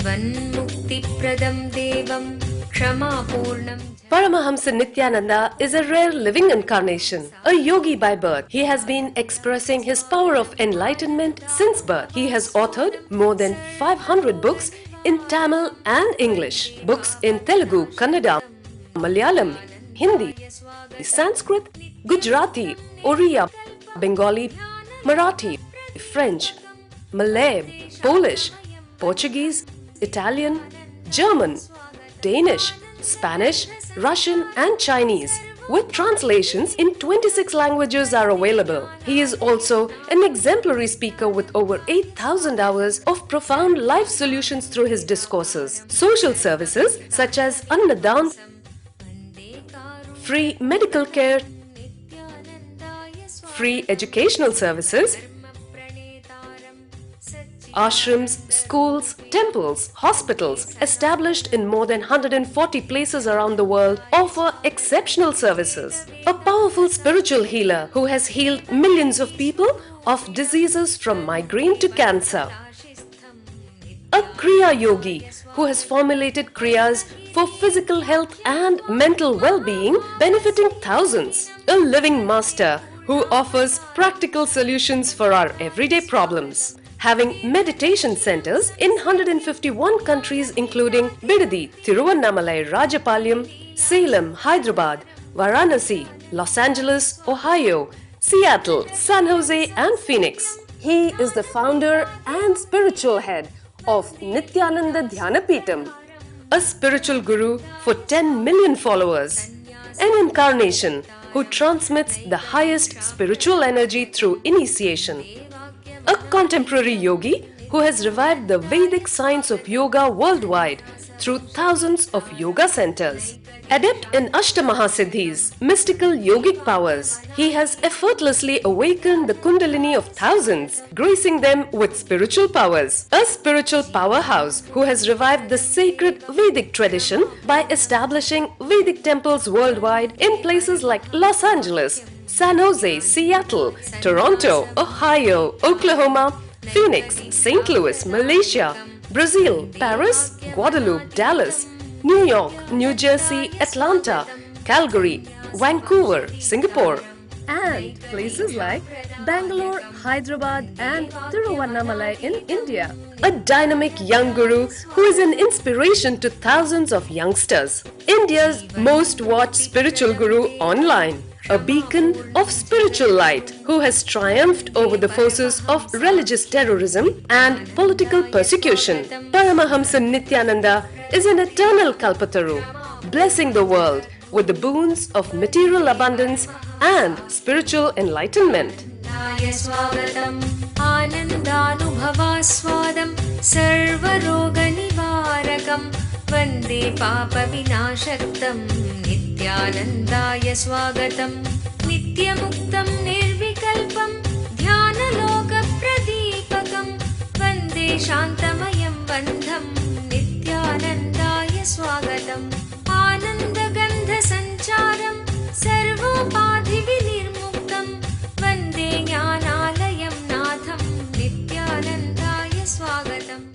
जीवन्मुक्तिप्रदं देवं क्षमापूर्णं Paramahamsa Nityananda is a rare living incarnation, a yogi by birth. He has been expressing his power of enlightenment since birth. He has authored more than 500 books in Tamil and English, books in Telugu, Kannada, Malayalam, Hindi, Sanskrit, Gujarati, Oriya, Bengali, Marathi, French, Malay, Polish, Portuguese, Italian, German, Danish, Spanish, Russian and Chinese, with translations in 26 languages are available. He is also an exemplary speaker with over 8,000 hours of profound life solutions through his discourses. Social services such as Annadan, free medical care, free educational services, ashrams, schools, temples, hospitals established in more than 140 places around the world offer exceptional services. A powerful spiritual healer who has healed millions of people of diseases from migraine to cancer. A Kriya Yogi who has formulated Kriyas for physical health and mental well-being benefiting thousands. A living master who offers practical solutions for our everyday problems. Having meditation centers in 151 countries including Bidadi, Tiruvannamalai, Rajapalyam, Salem, Hyderabad, Varanasi, Los Angeles, Ohio, Seattle, San Jose and Phoenix. He is the founder and spiritual head of Nityananda Dhyanapitham, a spiritual guru for 10 million followers, an incarnation who transmits the highest spiritual energy through initiation. A contemporary yogi who has revived the Vedic science of yoga worldwide through thousands of yoga centers. Adept in Ashtamahasiddhis, mystical yogic powers, he has effortlessly awakened the Kundalini of thousands, gracing them with spiritual powers. A spiritual powerhouse who has revived the sacred Vedic tradition by establishing Vedic temples worldwide in places like Los Angeles, San Jose, Seattle, Toronto, Ohio, Oklahoma, Phoenix, St. Louis, Malaysia, Brazil, Paris, Guadeloupe, Dallas, New York, New Jersey, Atlanta, Calgary, Vancouver, Singapore, and places like Bangalore, Hyderabad and Tiruvannamalai in India. A dynamic young guru who is an inspiration to thousands of youngsters. India's most watched spiritual guru online. A beacon of spiritual light who has triumphed over the forces of religious terrorism and political persecution. Paramahamsa Nityananda is an eternal Kalpataru, blessing the world with the boons of material abundance and spiritual enlightenment. वन्दे पापविनाशक्तं नित्यानन्दाय स्वागतं नित्यमुक्तं निर्विकल्पं ध्यानलोकप्रदीपकं वन्दे शान्तमयं बन्धं नित्यानन्दाय स्वागतम् आनन्दगन्धसञ्चारं सर्वोपाधिविनिर्मुक्तं वन्दे ज्ञानालयं नाथं नित्यानन्दाय स्वागतम्.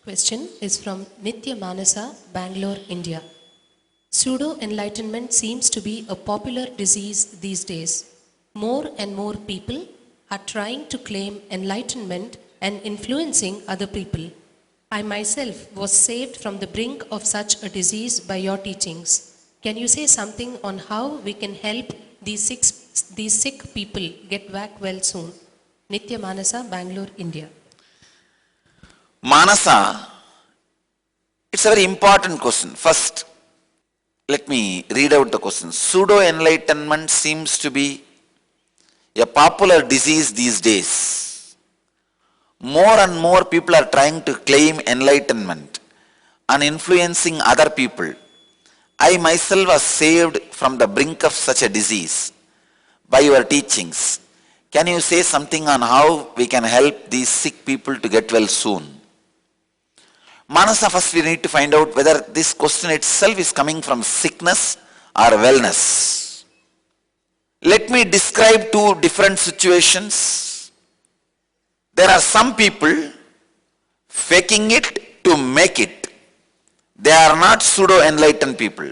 Question is from Nitya Manasa, Bangalore, India. Pseudo-enlightenment seems to be a popular disease these days. More and more people are trying to claim enlightenment and influencing other people. I myself was saved from the brink of such a disease by your teachings. Can you say something on how we can help these sick people get back well soon? Nitya Manasa, Bangalore, India. Manasa, it's a very important question. First, let me read out the question. Pseudo-enlightenment seems to be a popular disease these days. More and more people are trying to claim enlightenment and influencing other people. I myself was saved from the brink of such a disease by your teachings. Can you say something on how we can help these sick people to get well soon? Manasa, first we need to find out whether this question itself is coming from sickness or wellness. Let me describe two different situations. There are some people faking it to make it. They are not pseudo-enlightened people.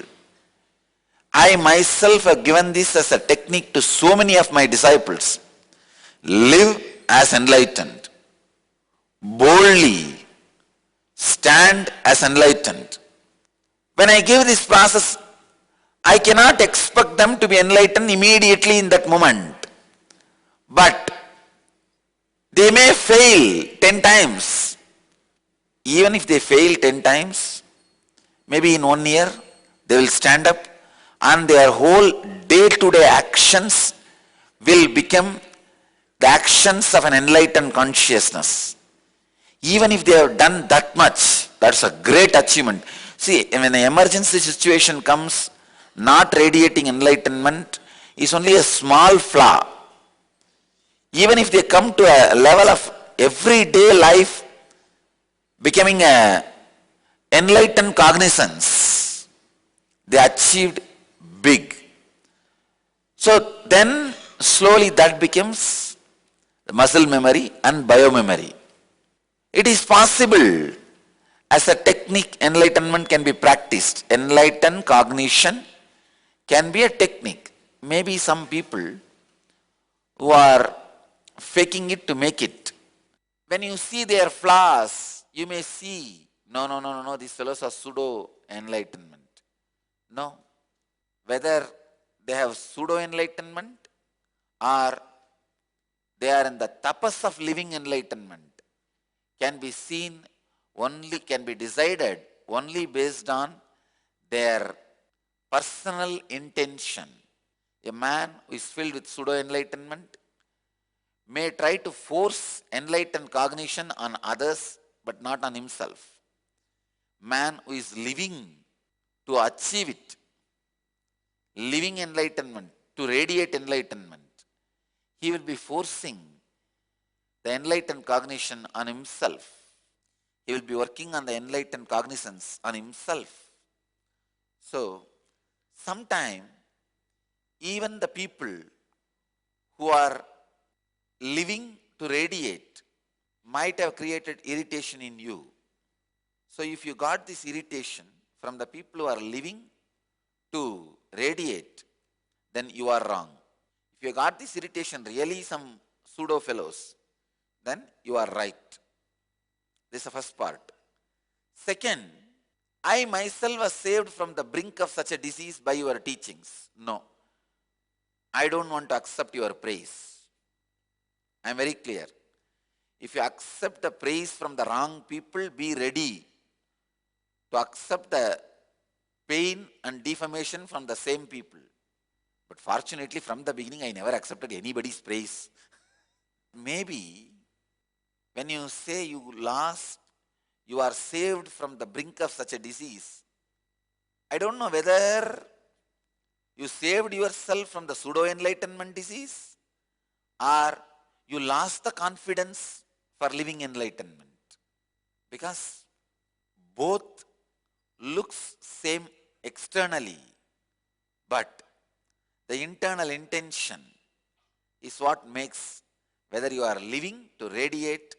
I myself have given this as a technique to so many of my disciples. Live as enlightened. Boldly stand as enlightened. When I give this process, I cannot expect them to be enlightened immediately in that moment. But they may fail 10 times. Even if they fail 10 times, maybe in 1 year, they will stand up and their whole day-to-day actions will become the actions of an enlightened consciousness. Even if they have done that much, that's a great achievement. See, when an emergency situation comes, not radiating enlightenment is only a small flaw. Even if they come to a level of everyday life becoming a enlightened cognizance, they achieved big. So then slowly that becomes the muscle memory and biomemory. It is possible as a technique enlightenment can be practiced. Enlightened cognition can be a technique. Maybe some people who are faking it to make it. When you see their flaws, you may see, no, these fellows are pseudo-enlightenment. No. Whether they have pseudo-enlightenment or they are in the tapas of living enlightenment can be seen only, can be decided only based on their personal intention. A man who is filled with pseudo-enlightenment may try to force enlightened cognition on others but not on himself. Man who is living to achieve it, living enlightenment, to radiate enlightenment, he will be forcing the enlightened cognition on himself. He will be working on the enlightened cognizance on himself. So, sometime even the people who are living to radiate might have created irritation in you. So if you got this irritation from the people who are living to radiate, then you are wrong. If you got this irritation really some pseudo fellows, then you are right. This is the first part. Second, I myself was saved from the brink of such a disease by your teachings. No, I don't want to accept your praise. I am very clear. If you accept the praise from the wrong people, be ready to accept the pain and defamation from the same people. But fortunately, from the beginning, I never accepted anybody's praise. Maybe when you say you are saved from the brink of such a disease, I don't know whether you saved yourself from the pseudo-enlightenment disease or you lost the confidence for living enlightenment. Because both looks same externally, but the internal intention is what makes whether you are living to radiate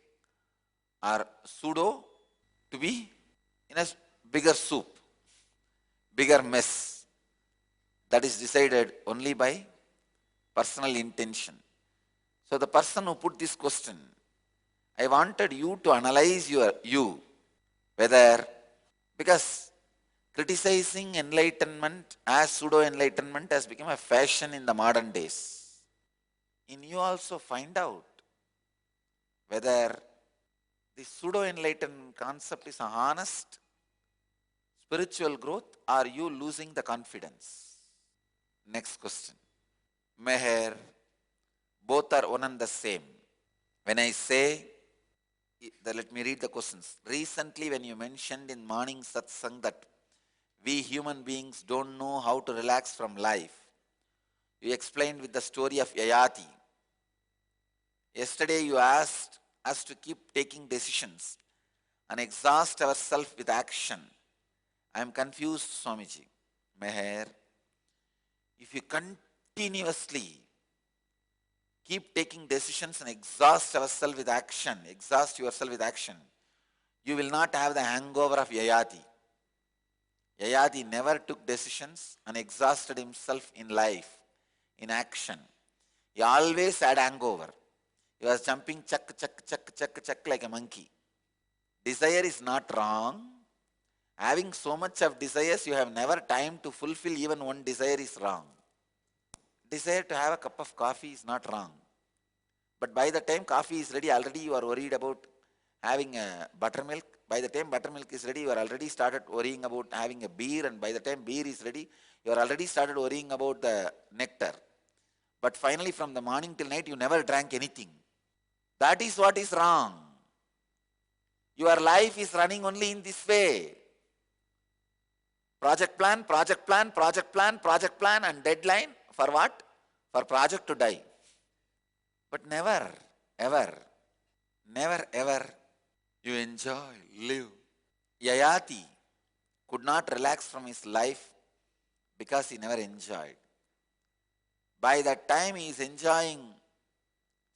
or pseudo to be in a bigger soup, bigger mess. That is decided only by personal intention. So the person who put this question, I wanted you to analyze you, whether, because criticizing enlightenment as pseudo-enlightenment has become a fashion in the modern days. In you also find out whether the pseudo-enlightenment concept is an honest spiritual growth, or are you losing the confidence? Next question. Meher, both are one and the same. When I say, let me read the questions. Recently when you mentioned in morning satsang that we human beings don't know how to relax from life. You explained with the story of Yayati. Yesterday you asked us to keep taking decisions and exhaust ourselves with action. I am confused, Swamiji. Meher, if you continuously keep taking decisions and exhaust yourself with action, you will not have the hangover of Yayati. Yayati never took decisions and exhausted himself in life, in action. He always had hangover. He was jumping chuck like a monkey. Desire is not wrong. Having so much of desires, you have never time to fulfill even one desire is wrong. Desire to have a cup of coffee is not wrong. But by the time coffee is ready, already you are worried about having a buttermilk. By the time buttermilk is ready, you are already started worrying about having a beer. And by the time beer is ready, you are already started worrying about the nectar. But finally, from the morning till night, you never drank anything. That is what is wrong. Your life is running only in this way. Project plan, and deadline. For what? For project to die. But never, ever you enjoy, live. Yayati could not relax from his life because he never enjoyed. By that time he is enjoying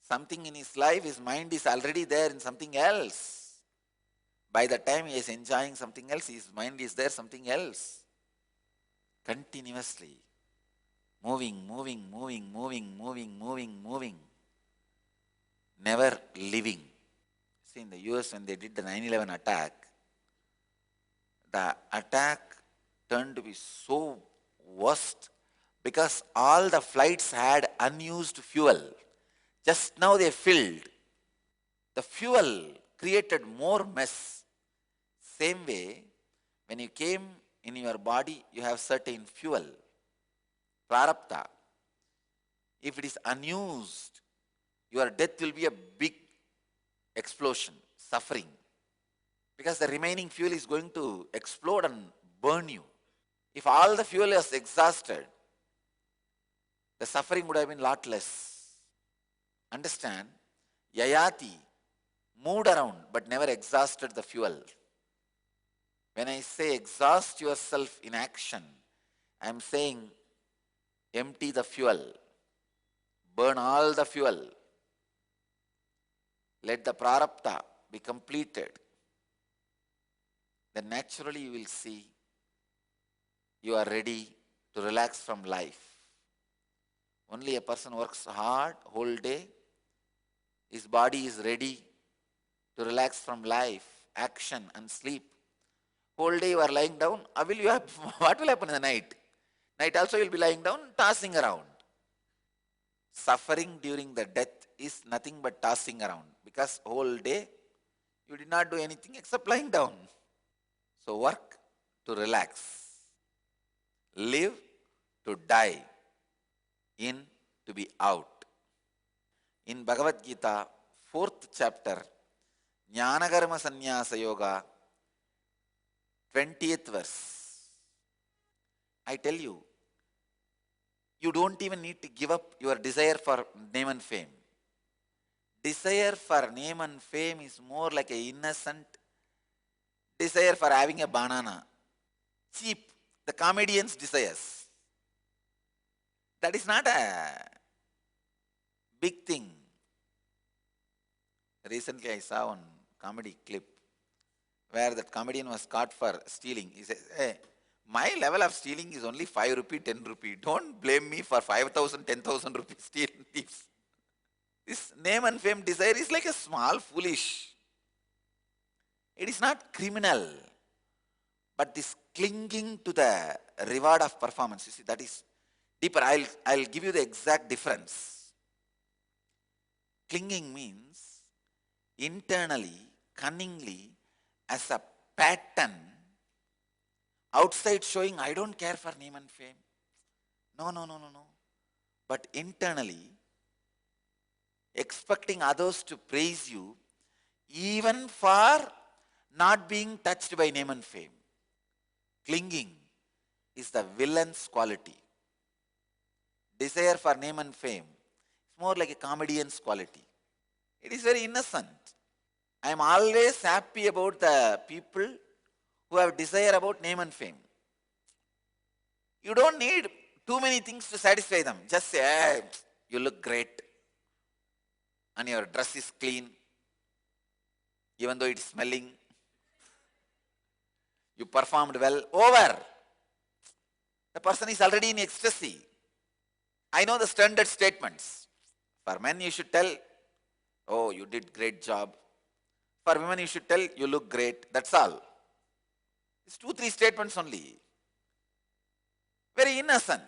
something in his life, his mind is already there in something else. By the time he is enjoying something else, his mind is there something else. Continuously. Moving. Never living. See, in the US, when they did the 9/11 attack, the attack turned to be so worst because all the flights had unused fuel. Just now they filled. The fuel created more mess. Same way, when you came in your body, you have certain fuel, prarabdha. If it is unused, your death will be a big explosion, suffering. Because the remaining fuel is going to explode and burn you. If all the fuel is exhausted, the suffering would have been lot less. Understand? Yayati moved around but never exhausted the fuel. When I say exhaust yourself in action, I am saying empty the fuel, burn all the fuel. Let the prarabdha be completed. Then naturally you will see you are ready to relax from life. Only a person works hard whole day, his body is ready to relax from life, action and sleep. Whole day you are lying down, what will happen in the night? Night also you will be lying down, tossing around. Suffering during the death is nothing but tossing around, because whole day you did not do anything except lying down. So work to relax, live to die, in to be out. In Bhagavad Gita, 4th chapter, Jnanakarma Sannyasa Yoga, 20th verse, I tell you, you don't even need to give up your desire for name and fame. Desire for name and fame is more like an innocent desire for having a banana. Cheap, the comedian's desires. That is not a big thing. Recently I saw one comedy clip where that comedian was caught for stealing. He says, hey, my level of stealing is only 5 rupee, 10 rupee. Don't blame me for 5,000, 10,000 rupees stealing thieves. This name and fame desire is like a small foolish. It is not criminal. But this clinging to the reward of performance, you see, that is deeper. I'll give you the exact difference. Clinging means internally, cunningly, as a pattern, outside showing I don't care for name and fame. No. But internally, expecting others to praise you even for not being touched by name and fame. Clinging is the villain's quality. Desire for name and fame is more like a comedian's quality. It is very innocent. I am always happy about the people who have desire about name and fame. You don't need too many things to satisfy them. Just say, hey, you look great and your dress is clean, even though it's smelling. You performed well. Over. The person is already in ecstasy. I know the standard statements. For men, you should tell, oh, you did great job. For women, you should tell, you look great. That's all. It's 2-3 statements only. Very innocent.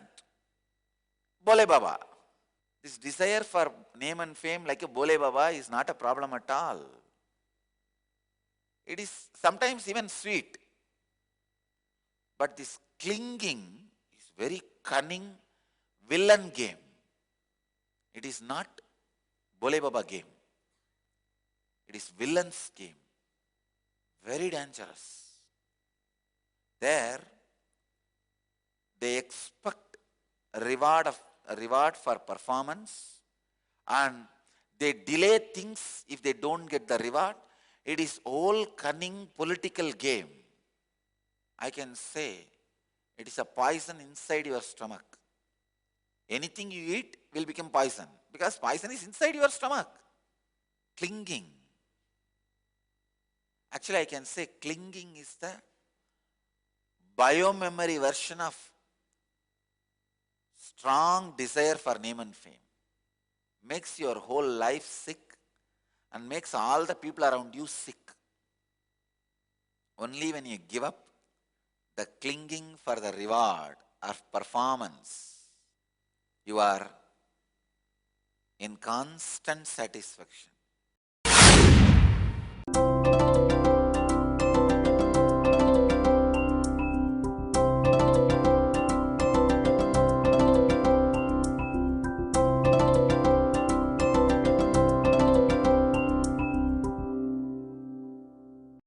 Bole Baba. This desire for name and fame like a Bole Baba is not a problem at all. It is sometimes even sweet. But this clinging is very cunning villain game. It is not Bole Baba game. It is villain's game. Very dangerous. There, they expect a reward for performance, and they delay things if they don't get the reward. It is all cunning political game. I can say it is a poison inside your stomach. Anything you eat will become poison because poison is inside your stomach. Clinging. Actually, I can say clinging is the biomemory version of strong desire for name and fame. Makes your whole life sick and makes all the people around you sick. Only when you give up the clinging for the reward of performance, you are in constant satisfaction.